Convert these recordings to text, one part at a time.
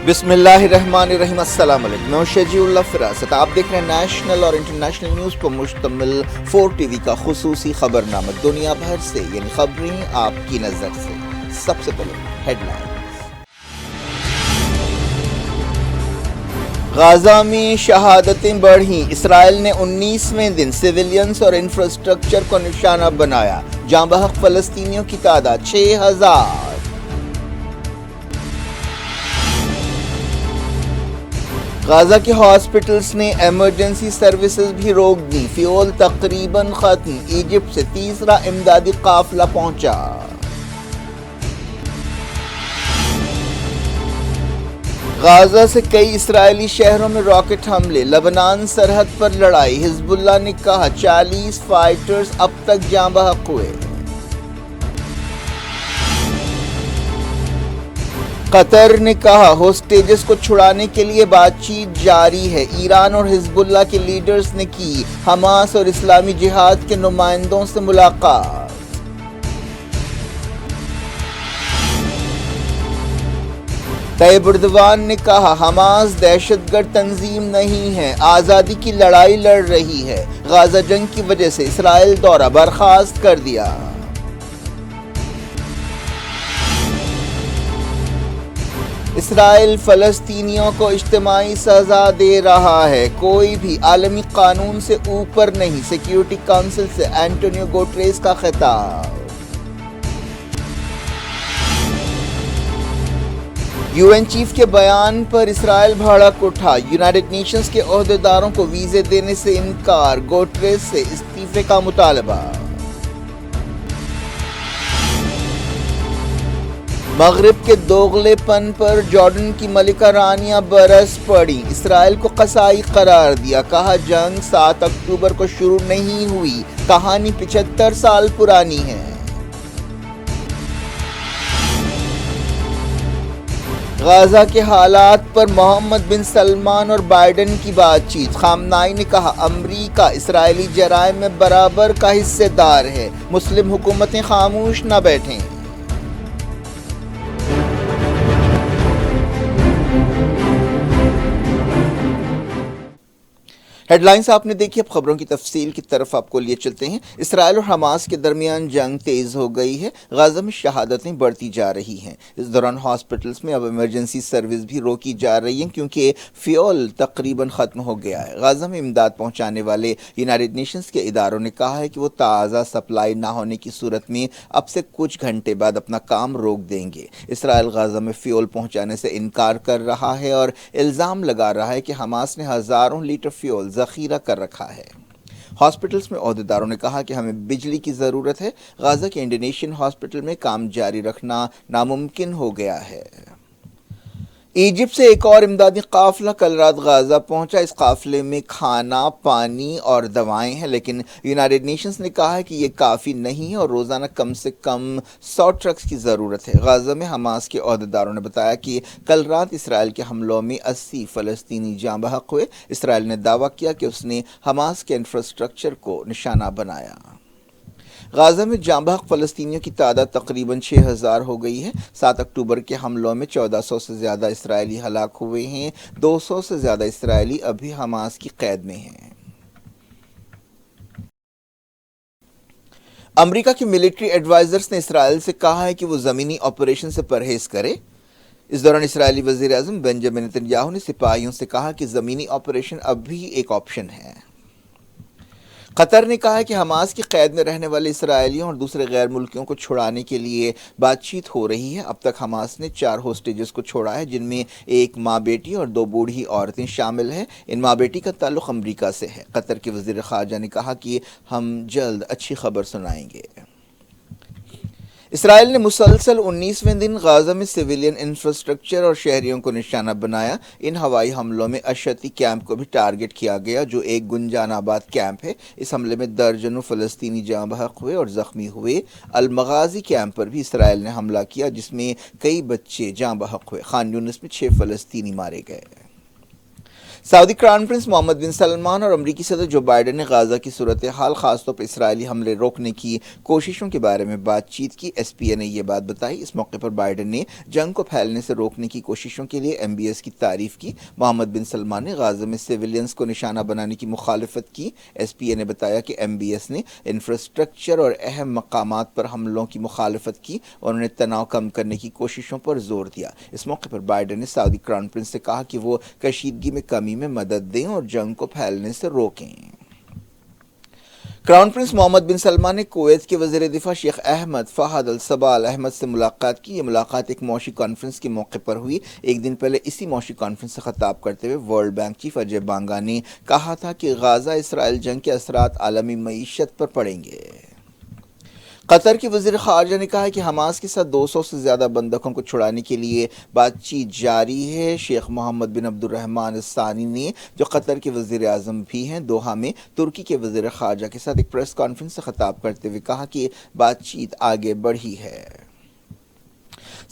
بسم اللہ الرحمن الرحیم۔ السلام علیکم، میں شجیع اللہ فراست۔ آپ دیکھ رہے ہیں نیشنل اور انٹرنیشنل نیوز پر مشتمل 4 ٹی وی کا خصوصی خبرنامہ، دنیا بھر سے یعنی خبریں آپ کی نظر سے۔ سب سے پہلے ہیڈ لائن۔ غزہ میں شہادتیں بڑھیں، اسرائیل نے 19ویں دن سویلینز اور انفراسٹرکچر کو نشانہ بنایا، جاں بحق فلسطینیوں کی تعداد 6000۔ غزہ کے ہاسپٹلز نے ایمرجنسی سروسز بھی روک دی، فیول تقریباً ختم، ایجپٹ سے تیسرا امدادی قافلہ پہنچا۔ غزہ سے کئی اسرائیلی شہروں میں راکٹ حملے، لبنان سرحد پر لڑائی، حزب اللہ نے کہا 40 فائٹرز اب تک جاں بحق ہوئے۔ قطر نے کہا ہوسٹیجز کو چھڑانے کے لیے بات چیت جاری ہے، ایران اور حزب اللہ کے لیڈرز نے کی حماس اور اسلامی جہاد کے نمائندوں سے ملاقات۔ طیب اردوان نے کہا حماس دہشت گرد تنظیم نہیں ہے، آزادی کی لڑائی لڑ رہی ہے، غزہ جنگ کی وجہ سے اسرائیل دورہ برخاست کر دیا۔ اسرائیل فلسطینیوں کو اجتماعی سزا دے رہا ہے، کوئی بھی عالمی قانون سے اوپر نہیں، سیکیورٹی کونسل سے اینٹونیو گوٹریس کا خطاب۔ یو این چیف کے بیان پر اسرائیل بھڑک اٹھا، یونائیٹڈ نیشنز کے عہدیداروں کو ویزے دینے سے انکار، گوٹریس سے استعفے کا مطالبہ۔ مغرب کے دوغلے پن پر جارڈن کی ملکہ رانیہ برس پڑی، اسرائیل کو قصائی قرار دیا، کہا جنگ 7 اکتوبر کو شروع نہیں ہوئی، کہانی 75 سال پرانی ہے۔ غزہ کے حالات پر محمد بن سلمان اور بائیڈن کی بات چیت، خامنائی نے کہا امریکہ اسرائیلی جرائم میں برابر کا حصے دار ہے، مسلم حکومتیں خاموش نہ بیٹھیں۔ ہیڈ لائنز آپ نے دیکھی، اب خبروں کی تفصیل کی طرف آپ کو لیے چلتے ہیں۔ اسرائیل اور حماس کے درمیان جنگ تیز ہو گئی ہے، غزہ میں شہادتیں بڑھتی جا رہی ہیں۔ اس دوران ہاسپٹلز میں اب ایمرجنسی سروس بھی روکی جا رہی ہیں کیونکہ فیول تقریباً ختم ہو گیا ہے۔ غزہ میں امداد پہنچانے والے یونائیٹڈ نیشنز کے اداروں نے کہا ہے کہ وہ تازہ سپلائی نہ ہونے کی صورت میں اب سے کچھ گھنٹے بعد اپنا کام روک دیں گے۔ اسرائیل غزہ میں فیول پہنچانے سے انکار کر رہا ہے اور الزام لگا رہا ہے کہ حماس نے ہزاروں لیٹر فیول ذخیرہ کر رکھا ہے۔ ہاسپٹلز میں عہدیداروں نے کہا کہ ہمیں بجلی کی ضرورت ہے، غزہ کے انڈونیشین ہاسپٹل میں کام جاری رکھنا ناممکن ہو گیا ہے۔ ایجپٹ سے ایک اور امدادی قافلہ کل رات غزہ پہنچا، اس قافلے میں کھانا، پانی اور دوائیں ہیں، لیکن یونائیٹڈ نیشنز نے کہا ہے کہ یہ کافی نہیں ہے اور روزانہ کم سے کم 100 ٹرکس کی ضرورت ہے۔ غزہ میں حماس کے عہدیداروں نے بتایا کہ کل رات اسرائیل کے حملوں میں 80 فلسطینی جاں بحق ہوئے۔ اسرائیل نے دعویٰ کیا کہ اس نے حماس کے انفراسٹرکچر کو نشانہ بنایا۔ غزہ میں جاں بحق فلسطینیوں کی تعداد تقریباً 6000 ہو گئی ہے۔ 7 اکتوبر کے حملوں میں 1400 سے زیادہ اسرائیلی ہلاک ہوئے ہیں، 200 سے زیادہ اسرائیلی ابھی حماس کی قید میں ہیں۔ امریکہ کے ملٹری ایڈوائزرز نے اسرائیل سے کہا ہے کہ وہ زمینی آپریشن سے پرہیز کرے۔ اس دوران اسرائیلی وزیر اعظم بنجامن نتنیاہو نے سپاہیوں سے کہا کہ زمینی آپریشن اب بھی ایک آپشن ہے۔ قطر نے کہا ہے کہ حماس کی قید میں رہنے والے اسرائیلیوں اور دوسرے غیر ملکیوں کو چھڑانے کے لیے بات چیت ہو رہی ہے۔ اب تک حماس نے 4 ہوسٹیجز کو چھوڑا ہے، جن میں ایک ماں بیٹی اور 2 بوڑھی عورتیں شامل ہیں۔ ان ماں بیٹی کا تعلق امریکہ سے ہے۔ قطر کے وزیر خارجہ نے کہا کہ ہم جلد اچھی خبر سنائیں گے۔ اسرائیل نے مسلسل 19ویں دن غزہ میں سویلین انفراسٹرکچر اور شہریوں کو نشانہ بنایا۔ ان ہوائی حملوں میں اشتی کیمپ کو بھی ٹارگٹ کیا گیا، جو ایک گنجان آباد کیمپ ہے۔ اس حملے میں درجنوں فلسطینی جاں بحق ہوئے اور زخمی ہوئے۔ المغازی کیمپ پر بھی اسرائیل نے حملہ کیا، جس میں کئی بچے جاں بحق ہوئے۔ خان یونس میں 6 فلسطینی مارے گئے۔ سعودی کران پرنس محمد بن سلمان اور امریکی صدر جو بائیڈن نے غازہ کی صورتحال خاص طور پر اسرائیلی حملے روکنے کی کوششوں کے بارے میں بات چیت کی۔ ایس پی اے نے یہ بات بتائی۔ اس موقع پر بائیڈن نے جنگ کو پھیلنے سے روکنے کی کوششوں کے لیے ایم بی ایس کی تعریف کی۔ محمد بن سلمان نے غازہ میں سیویلینز کو نشانہ بنانے کی مخالفت کی۔ ایس پی اے نے بتایا کہ ایم بی ایس نے انفراسٹرکچر اور اہم مقامات پر حملوں کی مخالفت کی اور انہوں نے تناؤ کم کرنے کی کوششوں پر زور دیا۔ اس موقع پر بائیڈن نے سعودی کران پرنس سے کہا کہ وہ کشیدگی میں کمی میں مدد دیں اور جنگ کو پھیلنے سے روکیں۔ کراؤن پرنس محمد بن سلمان نے کویت کے وزیر دفاع شیخ احمد فہد الصباح احمد سے ملاقات کی۔ یہ ملاقات ایک معاشی کانفرنس کے موقع پر ہوئی۔ ایک دن پہلے اسی معاشی کانفرنس سے خطاب کرتے ہوئے ورلڈ بینک چیف اجے بانگا نے کہا تھا کہ غازہ اسرائیل جنگ کے اثرات عالمی معیشت پر پڑیں گے۔ قطر کے وزیر خارجہ نے کہا ہے کہ حماس کے ساتھ 200 سے زیادہ بندقوں کو چھڑانے کے لیے بات چیت جاری ہے۔ شیخ محمد بن عبد الرحمن الثانی نے، جو قطر کے وزیر اعظم بھی ہیں، دوحہ میں ترکی کے وزیر خارجہ کے ساتھ ایک پریس کانفرنس سے خطاب کرتے ہوئے کہا کہ بات چیت آگے بڑھی ہے۔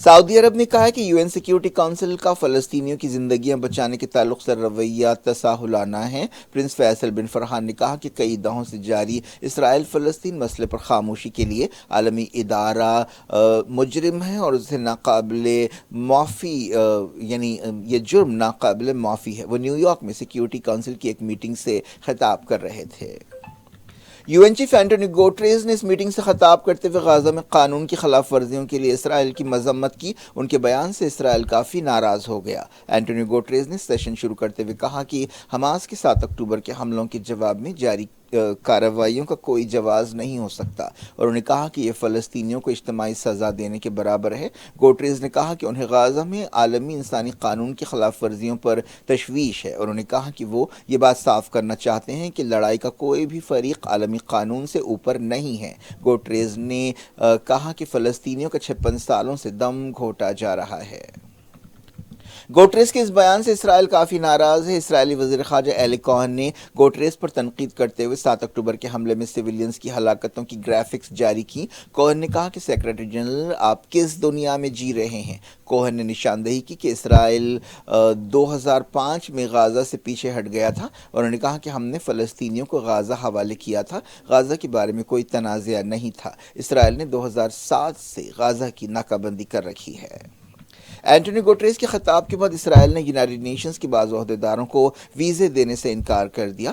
سعودی عرب نے کہا ہے کہ یو این سیکیورٹی کونسل کا فلسطینیوں کی زندگیاں بچانے کے تعلق سے رویہ تساہلانہ ہے۔ پرنس فیصل بن فرحان نے کہا کہ کئی دہوں سے جاری اسرائیل فلسطین مسئلے پر خاموشی کے لیے عالمی ادارہ مجرم ہے اور اسے ناقابل معافی یہ جرم ناقابل معافی ہے۔ وہ نیو یارک میں سیکیورٹی کونسل کی ایک میٹنگ سے خطاب کر رہے تھے۔ یو این چیف اینٹونی گوٹریز نے اس میٹنگ سے خطاب کرتے ہوئے غازہ میں قانون کی خلاف ورزیوں کے لیے اسرائیل کی مذمت کی۔ ان کے بیان سے اسرائیل کافی ناراض ہو گیا۔ اینٹونی گوٹریز نے سیشن شروع کرتے ہوئے کہا کہ حماس کے 7 اکتوبر کے حملوں کے جواب میں جاری کارروائیوں کا کوئی جواز نہیں ہو سکتا اور انہوں نے کہا کہ یہ فلسطینیوں کو اجتماعی سزا دینے کے برابر ہے۔ گوٹریز نے کہا کہ انہیں غازہ میں عالمی انسانی قانون کی خلاف ورزیوں پر تشویش ہے اور انہوں نے کہا کہ وہ یہ بات صاف کرنا چاہتے ہیں کہ لڑائی کا کوئی بھی فریق عالمی قانون سے اوپر نہیں ہے۔ گوٹریز نے کہا کہ فلسطینیوں کا 56 سالوں سے دم گھوٹا جا رہا ہے۔ گوٹریز کے اس بیان سے اسرائیل کافی ناراض ہے۔ اسرائیلی وزیر خارجہ ایلی کوہن نے گوٹریز پر تنقید کرتے ہوئے 7 اکتوبر کے حملے میں سیویلینز کی ہلاکتوں کی گرافکس جاری کی۔ کوہن نے کہا کہ سیکریٹری جنرل آپ کس دنیا میں جی رہے ہیں؟ کوہن نے نشاندہی کی کہ اسرائیل 2005 میں غازہ سے پیچھے ہٹ گیا تھا اور انہوں نے کہا کہ ہم نے فلسطینیوں کو غازہ حوالے کیا تھا۔ غازہ کے بارے میں کوئی تنازع نہیں تھا۔ اسرائیل نے 2007 سے غازہ کی ناکہ بندی کر رکھی ہے۔ اینٹونی گوٹریز کے خطاب کے بعد اسرائیل نے یونائیٹڈ نیشنز کے بعض عہدیداروں کو ویزے دینے سے انکار کر دیا۔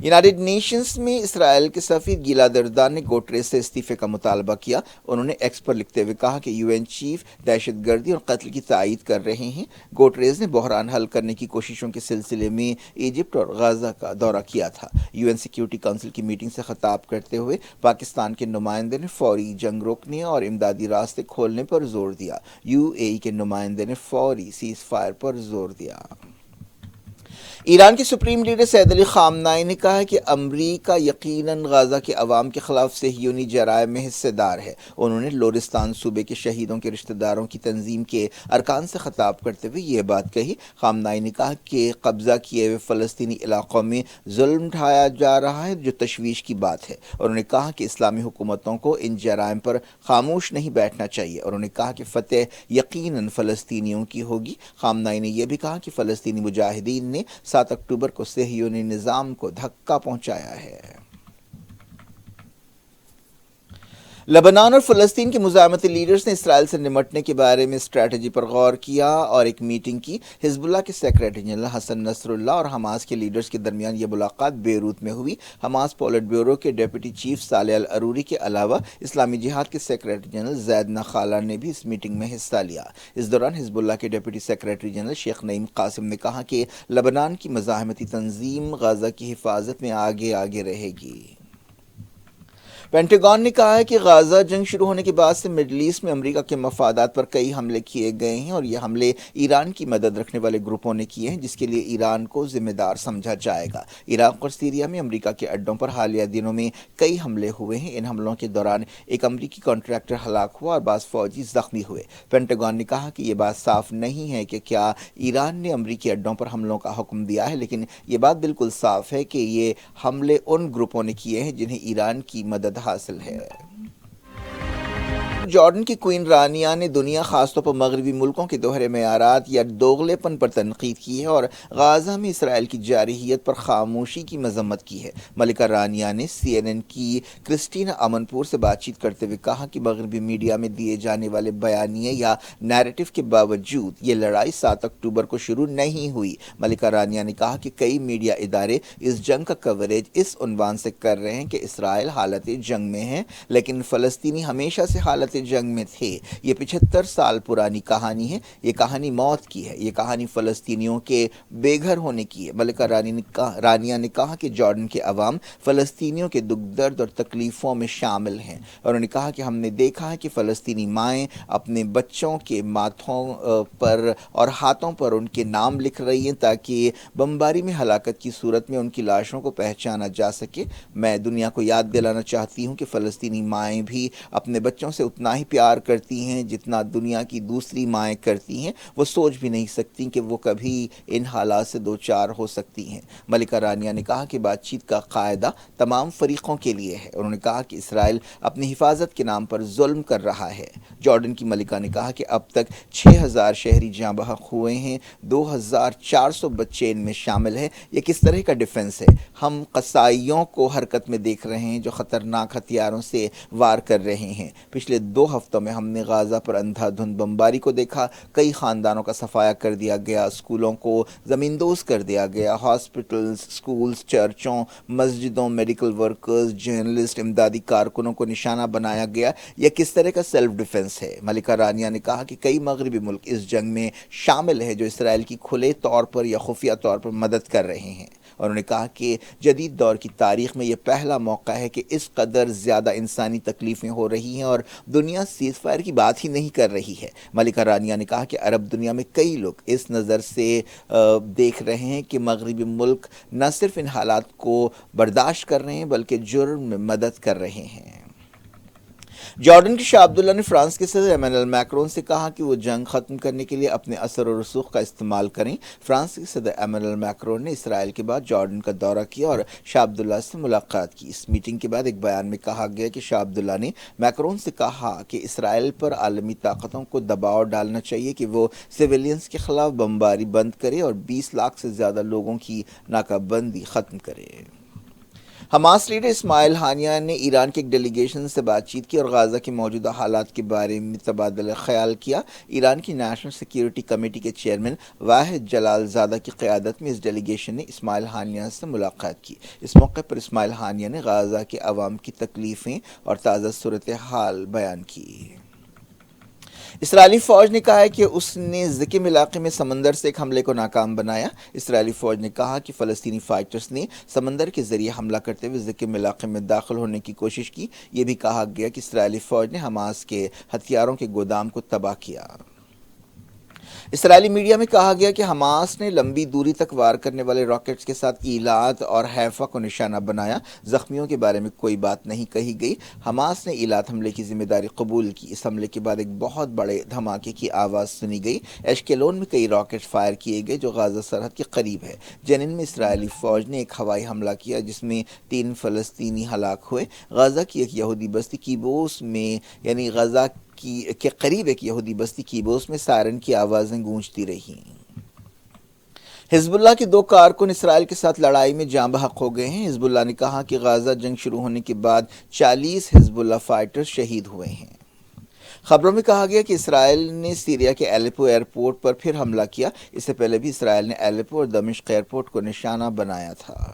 یونائیٹڈ نیشنز میں اسرائیل کے سفیر گیلاد اردان نے گوٹریز سے استعفے کا مطالبہ کیا۔ انہوں نے ایکس پر لکھتے ہوئے کہا کہ یو این چیف دہشت گردی اور قتل کی تائید کر رہے ہیں۔ گوٹریز نے بحران حل کرنے کی کوششوں کے سلسلے میں ایجپٹ اور غزہ کا دورہ کیا تھا۔ یو این سیکیورٹی کونسل کی میٹنگ سے خطاب کرتے ہوئے پاکستان کے نمائندے نے فوری جنگ روکنے اور امدادی راستے کھولنے پر زور دیا۔ یو اے ای کے نمائندے نے فوری سیز فائر پر زور دیا۔ ایران کے سپریم لیڈر سید علی خامنائی نے کہا ہے کہ امریکہ یقیناً غزہ کے عوام کے خلاف صہیونی جرائم میں حصے دار ہے۔ انہوں نے لورستان صوبے کے شہیدوں کے رشتہ داروں کی تنظیم کے ارکان سے خطاب کرتے ہوئے یہ بات کہی۔ خامنائی نے کہا کہ قبضہ کیے ہوئے فلسطینی علاقوں میں ظلم ڈھایا جا رہا ہے، جو تشویش کی بات ہے۔ انہوں نے کہا کہ اسلامی حکومتوں کو ان جرائم پر خاموش نہیں بیٹھنا چاہیے۔ انہوں نے کہا کہ فتح یقیناً فلسطینیوں کی ہوگی۔ خامنائی نے یہ بھی کہا کہ فلسطینی مجاہدین نے 7 اکتوبر کو صہیونی نظام کو دھکا پہنچایا ہے۔ لبنان اور فلسطین کے مزاحمتی لیڈرز نے اسرائیل سے نمٹنے کے بارے میں اسٹریٹجی پر غور کیا اور ایک میٹنگ کی۔ حزب اللہ کے سیکریٹری جنرل حسن نصر اللہ اور حماس کے لیڈرز کے درمیان یہ ملاقات بیروت میں ہوئی۔ حماس پولٹ بیورو کے ڈیپٹی چیف صالح العروری کے علاوہ اسلامی جہاد کے سیکریٹری جنرل زید نخالہ نے بھی اس میٹنگ میں حصہ لیا۔ اس دوران حزب اللہ کے ڈیپٹی سیکریٹری جنرل شیخ نعیم قاسم نے کہا کہ لبنان کی مزاحمتی تنظیم غزہ کی حفاظت میں آگے رہے گی۔ پینٹاگون نے کہا ہے کہ غزہ جنگ شروع ہونے کے بعد سے مڈل ایسٹ میں امریکہ کے مفادات پر کئی حملے کیے گئے ہیں اور یہ حملے ایران کی مدد رکھنے والے گروپوں نے کیے ہیں، جس کے لیے ایران کو ذمہ دار سمجھا جائے گا۔ عراق اور سیریا میں امریکہ کے اڈوں پر حالیہ دنوں میں کئی حملے ہوئے ہیں۔ ان حملوں کے دوران ایک امریکی کانٹریکٹر ہلاک ہوا اور بعض فوجی زخمی ہوئے۔ پینٹاگون نے کہا کہ یہ بات صاف نہیں ہے کہ کیا ایران نے امریکی اڈوں پر حملوں کا حکم دیا ہے، لیکن یہ بات بالکل صاف ہے کہ یہ حملے ان گروپوں نے کیے ہیں جنہیں ایران کی مدد حاصل ہے۔ جارڈن کی کوئن رانیہ نے دنیا خاص طور پر مغربی ملکوں کے دوہرے معیارات یا دوغلے پن پر تنقید کی ہے اور غازہ میں اسرائیل کی جارحیت پر خاموشی کی مذمت کی ہے۔ ملکہ رانیہ نے CNN کی کرسٹینا امنپور سے بات چیت کرتے ہوئے کہا کہ مغربی میڈیا میں دیے جانے والے بیانیے یا نیریٹو کے باوجود یہ لڑائی 7 اکتوبر کو شروع نہیں ہوئی۔ ملکہ رانیہ نے کہا کہ کئی میڈیا ادارے اس جنگ کا کوریج اس عنوان سے کر رہے ہیں کہ اسرائیل حالت جنگ میں ہے، لیکن فلسطینی ہمیشہ سے حالت جنگ میں تھے۔ یہ 75 سال پرانی کہانی ہے، یہ کہانی موت کی ہے، یہ کہانی فلسطینیوں کے بے گھر ہونے کی ہے۔ ملکہ رانیہ نے کہا کہ جارڈن کے عوام فلسطینیوں کے دکھ درد اور تکلیفوں میں شامل ہیں، اور انہوں نے کہا کہ ہم نے دیکھا ہے کہ فلسطینی مائیں اپنے بچوں کے ماتھوں پر اور ہاتھوں پر ان کے نام لکھ رہی ہیں تاکہ بمباری میں ہلاکت کی صورت میں ان کی لاشوں کو پہچانا جا سکے۔ میں دنیا کو یاد دلانا چاہتی ہوں کہ فلسطینی مائیں بھی اپنے بچوں سے اتنا ہی پیار کرتی ہیں جتنا دنیا کی دوسری مائیں کرتی ہیں۔ وہ سوچ بھی نہیں سکتی کہ وہ کبھی ان حالات سے دوچار ہو سکتی ہیں۔ ملکہ رانیہ نے کہا کہ بات چیت کا قاعدہ تمام فریقوں کے لیے ہے۔ انہوں نے کہا کہ اسرائیل اپنی حفاظت کے نام پر ظلم کر رہا ہے۔ جارڈن کی ملکہ نے کہا کہ اب تک 6000 شہری جاں بحق ہوئے ہیں، 2400 بچے ان میں شامل ہیں۔ یہ کس طرح کا ڈیفنس ہے؟ ہم قصائیوں کو حرکت میں دیکھ رہے ہیں جو خطرناک ہتھیاروں سے وار کر رہے ہیں۔ پچھلے 2 ہفتوں میں ہم نے غازہ پر اندھا دھند بمباری کو دیکھا، کئی خاندانوں کا صفایا کر دیا گیا، اسکولوں کو زمیندوز کر دیا گیا، ہاسپٹلز، اسکولز، چرچوں، مسجدوں، میڈیکل ورکرز، جرنلسٹ، امدادی کارکنوں کو نشانہ بنایا گیا۔ یہ کس طرح کا سیلف ڈیفنس ہے؟ ملکہ رانیہ نے کہا کہ کئی مغربی ملک اس جنگ میں شامل ہیں جو اسرائیل کی کھلے طور پر یا خفیہ طور پر مدد کر رہے ہیں۔ اور انہوں نے کہا کہ جدید دور کی تاریخ میں یہ پہلا موقع ہے کہ اس قدر زیادہ انسانی تکلیفیں ہو رہی ہیں اور دنیا سیز فائر کی بات ہی نہیں کر رہی ہے۔ ملکہ رانیہ نے کہا کہ عرب دنیا میں کئی لوگ اس نظر سے دیکھ رہے ہیں کہ مغربی ملک نہ صرف ان حالات کو برداشت کر رہے ہیں بلکہ جرم میں مدد کر رہے ہیں۔ جارڈن کے شاہ عبداللہ نے فرانس کے صدر ایمانوئل میکرون سے کہا کہ وہ جنگ ختم کرنے کے لیے اپنے اثر و رسوخ کا استعمال کریں۔ فرانس کے صدر ایمانوئل میکرون نے اسرائیل کے بعد جارڈن کا دورہ کیا اور شاہ عبداللہ سے ملاقات کی۔ اس میٹنگ کے بعد ایک بیان میں کہا گیا کہ شاہ عبداللہ نے میکرون سے کہا کہ اسرائیل پر عالمی طاقتوں کو دباؤ ڈالنا چاہیے کہ وہ سویلینز کے خلاف بمباری بند کرے اور 20 لاکھ سے زیادہ لوگوں کی ناکہ بندی ختم کرے۔ حماس لیڈر اسماعیل ہانیہ نے ایران کے ایک ڈیلیگیشن سے بات چیت کی اور غازہ کے موجودہ حالات کے بارے میں تبادلہ خیال کیا۔ ایران کی نیشنل سیکیورٹی کمیٹی کے چیئرمین واحد جلال زادہ کی قیادت میں اس ڈیلیگیشن نے اسماعیل ہانیہ سے ملاقات کی۔ اس موقع پر اسماعیل ہانیہ نے غازہ کے عوام کی تکلیفیں اور تازہ صورتحال بیان کی۔ اسرائیلی فوج نے کہا ہے کہ اس نے زکم علاقے میں سمندر سے ایک حملے کو ناکام بنایا۔ اسرائیلی فوج نے کہا کہ فلسطینی فائٹرز نے سمندر کے ذریعے حملہ کرتے ہوئے زکم علاقے میں داخل ہونے کی کوشش کی۔ یہ بھی کہا گیا کہ اسرائیلی فوج نے حماس کے ہتھیاروں کے گودام کو تباہ کیا۔ اسرائیلی میڈیا میں کہا گیا کہ حماس نے لمبی دوری تک وار کرنے والے راکٹس کے ساتھ ایلات اور حیفا کو نشانہ بنایا۔ زخمیوں کے بارے میں کوئی بات نہیں کہی گئی۔ حماس نے ایلات حملے کی ذمہ داری قبول کی۔ اس حملے کے بعد ایک بہت بڑے دھماکے کی آواز سنی گئی۔ ایشکیلون میں کئی راکٹ فائر کیے گئے جو غازہ سرحد کے قریب ہے۔ جنین میں اسرائیلی فوج نے ایک ہوائی حملہ کیا جس میں 3 فلسطینی ہلاک ہوئے۔ غازہ کی ایک یہودی بستی کیبوس میں غزہ کے قریب ایک یہودی بستی کیبوس میں سائرن کی آوازیں گونجتی رہیں۔ حزب اللہ کے 2 کارکن اسرائیل کے ساتھ لڑائی میں جاں بحق ہو گئے ہیں۔ حزب اللہ نے کہا کہ غازہ جنگ شروع ہونے کے بعد 40 حزب اللہ فائٹرز شہید ہوئے ہیں۔ خبروں میں کہا گیا کہ اسرائیل نے سیریا کے ایلیپو ایئرپورٹ پر پھر حملہ کیا۔ اس سے پہلے بھی اسرائیل نے ایلیپو اور دمشق ایئرپورٹ کو نشانہ بنایا تھا۔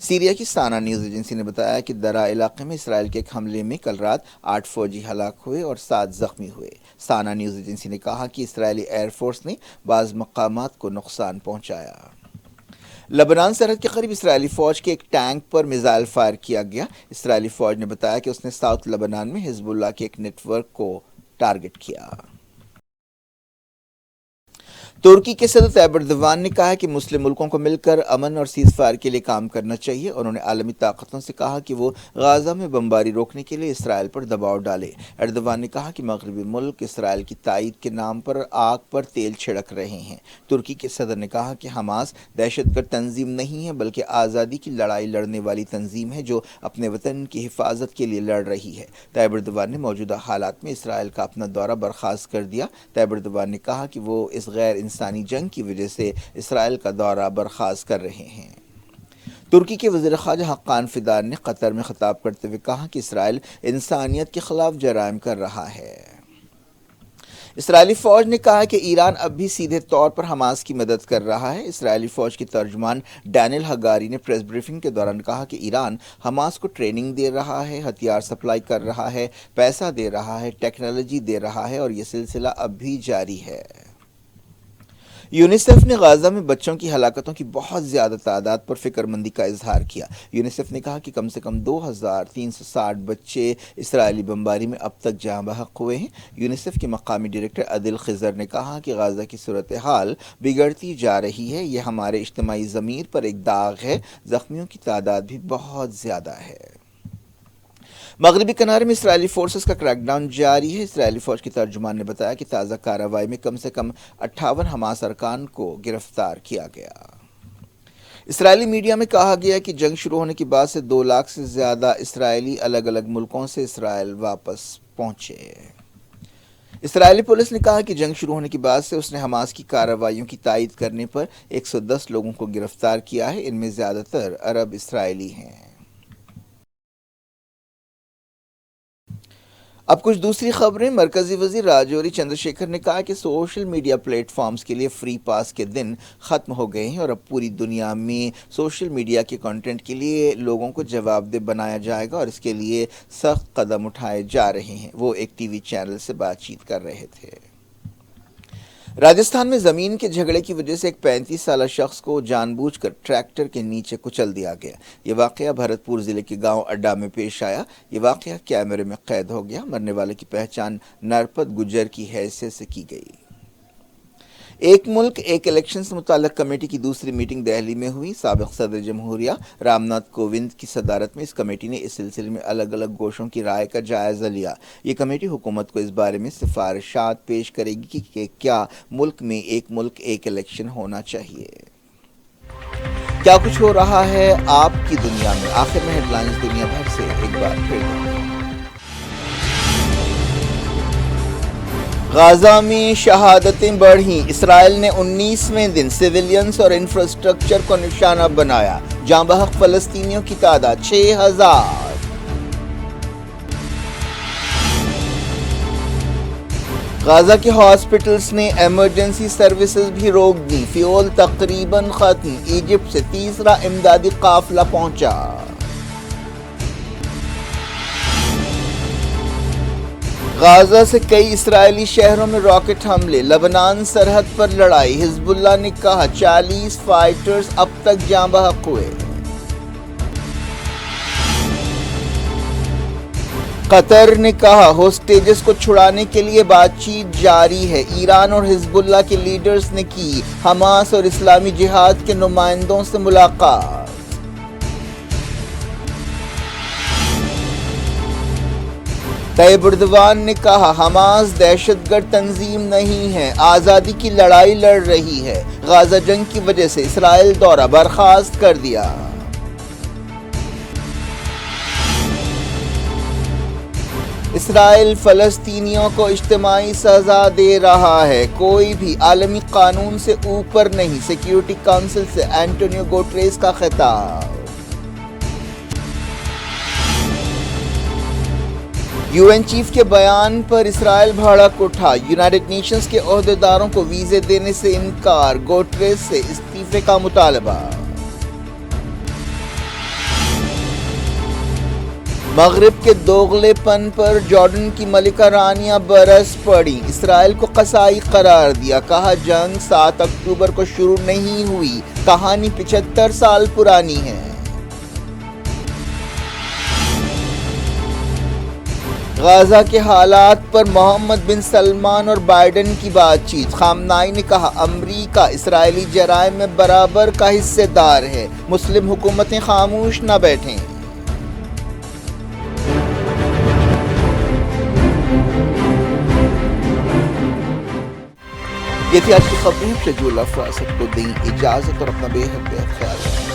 سیریا کی سانا نیوز ایجنسی نے بتایا کہ درا علاقے میں اسرائیل کے ایک حملے میں کل رات 8 فوجی ہلاک ہوئے اور 7 زخمی ہوئے۔ سانا نیوز ایجنسی نے کہا کہ اسرائیلی ایئر فورس نے بعض مقامات کو نقصان پہنچایا۔ لبنان سرحد کے قریب اسرائیلی فوج کے ایک ٹینک پر میزائل فائر کیا گیا۔ اسرائیلی فوج نے بتایا کہ اس نے ساؤتھ لبنان میں حزب اللہ کے ایک نیٹ ورک کو ٹارگٹ کیا۔ ترکی کے صدر طیب اردوان نے کہا کہ مسلم ملکوں کو مل کر امن اور سیز فائر کے لیے کام کرنا چاہیے۔ انہوں نے عالمی طاقتوں سے کہا کہ وہ غزہ میں بمباری روکنے کے لیے اسرائیل پر دباؤ ڈالے۔ اردوان نے کہا کہ مغربی ملک اسرائیل کی تائید کے نام پر آگ پر تیل چھڑک رہے ہیں۔ ترکی کے صدر نے کہا کہ حماس دہشت گرد تنظیم نہیں ہے بلکہ آزادی کی لڑائی لڑنے والی تنظیم ہے جو اپنے وطن کی حفاظت کے لیے لڑ رہی ہے۔ طیب اردوان نے موجودہ حالات میں اسرائیل کا اپنا دورہ برخاست کر دیا۔ طیب اردوان نے کہا کہ وہ اس غیر انسانی جنگ کی وجہ سے اسرائیل کا دورہ برخاست کر رہے ہیں۔ ترکی کے وزیر خارجہ حقان فیدان نے قطر میں خطاب کرتے ہوئے کہا کہ اسرائیل انسانیت کے خلاف جرائم کر رہا ہے۔ اسرائیلی فوج نے کہا کہ ایران اب بھی سیدھے طور پر حماس کی مدد کر رہا ہے۔ اسرائیلی فوج کے ترجمان ڈینیل ہگاری نے پریس بریفنگ کے دوران کہا کہ ایران حماس کو ٹریننگ دے رہا ہے، ہتھیار سپلائی کر رہا ہے، پیسہ دے رہا ہے، ٹیکنالوجی دے رہا ہے اور یہ سلسلہ اب بھی جاری ہے۔ یونیسیف نے غزہ میں بچوں کی ہلاکتوں کی بہت زیادہ تعداد پر فکر مندی کا اظہار کیا۔ یونیسیف نے کہا کہ کم سے کم 2360 بچے اسرائیلی بمباری میں اب تک جاں بحق ہوئے ہیں۔ یونیسیف کے مقامی ڈائریکٹر عادل خضر نے کہا کہ غزہ کی صورتحال بگڑتی جا رہی ہے، یہ ہمارے اجتماعی ضمیر پر ایک داغ ہے، زخمیوں کی تعداد بھی بہت زیادہ ہے۔ مغربی کنارے میں اسرائیلی فورسز کا کریک ڈاؤن جاری ہے۔ اسرائیلی فوج کے ترجمان نے بتایا کہ تازہ کارروائی میں کم سے کم 58 حماس ارکان کو گرفتار کیا گیا۔ اسرائیلی میڈیا میں کہا گیا کہ جنگ شروع ہونے کے بعد سے 2 لاکھ سے زیادہ اسرائیلی الگ الگ ملکوں سے اسرائیل واپس پہنچے۔ اسرائیلی پولیس نے کہا کہ جنگ شروع ہونے کے بعد سے اس نے حماس کی کارروائیوں کی تائید کرنے پر 110 لوگوں کو گرفتار کیا ہے، ان میں زیادہ تر عرب اسرائیلی ہیں۔ اب کچھ دوسری خبریں۔ مرکزی وزیر راجوری چندر شیکھر نے کہا کہ سوشل میڈیا پلیٹ فارمز کے لیے فری پاس کے دن ختم ہو گئے ہیں اور اب پوری دنیا میں سوشل میڈیا کے کنٹینٹ کے لیے لوگوں کو جواب دہ بنایا جائے گا اور اس کے لیے سخت قدم اٹھائے جا رہے ہیں۔ وہ ایک ٹی وی چینل سے بات چیت کر رہے تھے۔ راجستھان میں زمین کے جھگڑے کی وجہ سے ایک 35 سالہ شخص کو جان بوجھ کر ٹریکٹر کے نیچے کچل دیا گیا۔ یہ واقعہ بھرتپور ضلع کے گاؤں اڈا میں پیش آیا۔ یہ واقعہ کیمرے میں قید ہو گیا۔ مرنے والے کی پہچان نرپت گجر کی حیثیت سے کی گئی۔ ایک ملک ایک الیکشن سے متعلق کمیٹی کی دوسری میٹنگ دہلی میں ہوئی۔ سابق صدر جمہوریہ رام ناتھ کووند کی صدارت میں اس کمیٹی نے اس سلسلے میں الگ الگ گوشوں کی رائے کا جائزہ لیا۔ یہ کمیٹی حکومت کو اس بارے میں سفارشات پیش کرے گی کہ کیا ملک میں ایک ملک ایک الیکشن ہونا چاہیے۔ کیا کچھ ہو رہا ہے آپ کی دنیا میں؟ آخر میں ہیڈ لائنز دنیا بھر سے ایک بار پھر۔ غزہ میں شہادتیں بڑھیں۔ اسرائیل نے 19ویں دن سویلینز اور انفراسٹرکچر کو نشانہ بنایا۔ جاں بحق فلسطینیوں کی تعداد 6000۔ غزہ کے ہاسپٹلز نے ایمرجنسی سروسز بھی روک دی۔ فیول تقریباً ختم۔ ایجپٹ سے تیسرا امدادی قافلہ پہنچا۔ غزہ سے کئی اسرائیلی شہروں میں راکٹ حملے۔ لبنان سرحد پر لڑائی۔ حزب اللہ نے کہا 40 فائٹرز اب تک جاں بحق ہوئے۔ قطر نے کہا ہوسٹیجز کو چھڑانے کے لیے بات چیت جاری ہے۔ ایران اور حزب اللہ کے لیڈرز نے کی حماس اور اسلامی جہاد کے نمائندوں سے ملاقات۔ طیب اردوان نے کہا حماس دہشت گرد تنظیم نہیں ہے، آزادی کی لڑائی لڑ رہی ہے۔ غزہ جنگ کی وجہ سے اسرائیل دورہ برخاست کر دیا۔ اسرائیل فلسطینیوں کو اجتماعی سزا دے رہا ہے، کوئی بھی عالمی قانون سے اوپر نہیں۔ سیکیورٹی کونسل سے اینٹونیو گوٹریس کا خطاب۔ UN چیف کے بیان پر اسرائیل بھڑک اٹھا۔ یونائیٹڈ نیشنز کے عہدیداروں کو ویزے دینے سے انکار۔ گوٹریس سے استعفے کا مطالبہ۔ مغرب کے دوغلے پن پر جارڈن کی ملکہ رانیہ برس پڑی۔ اسرائیل کو قصائی قرار دیا۔ کہا جنگ 7 اکتوبر کو شروع نہیں ہوئی، کہانی 75 سال پرانی ہے۔ غزہ کے حالات پر محمد بن سلمان اور بائیڈن کی بات چیت۔ خامنائی نے کہا امریکہ اسرائیلی جرائم میں برابر کا حصے دار ہے، مسلم حکومتیں خاموش نہ بیٹھیں۔ یہ تھی آج کی خبریں۔ شجول افراست کو دیں اجازت اور اپنا بے حد خیال رکھیں۔